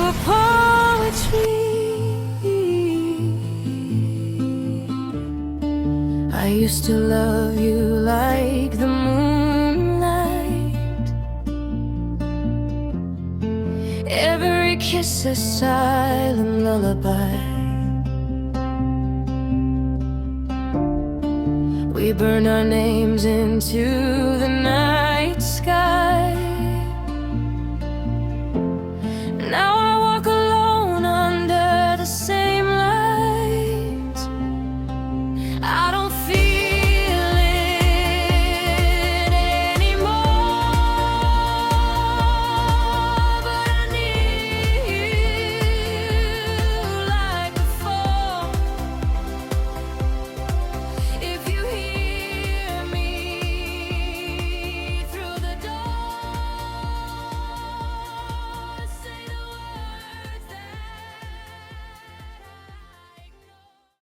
your poetry. I used to love you like the moonlight. Every kiss a silent lullaby. We burn our names into the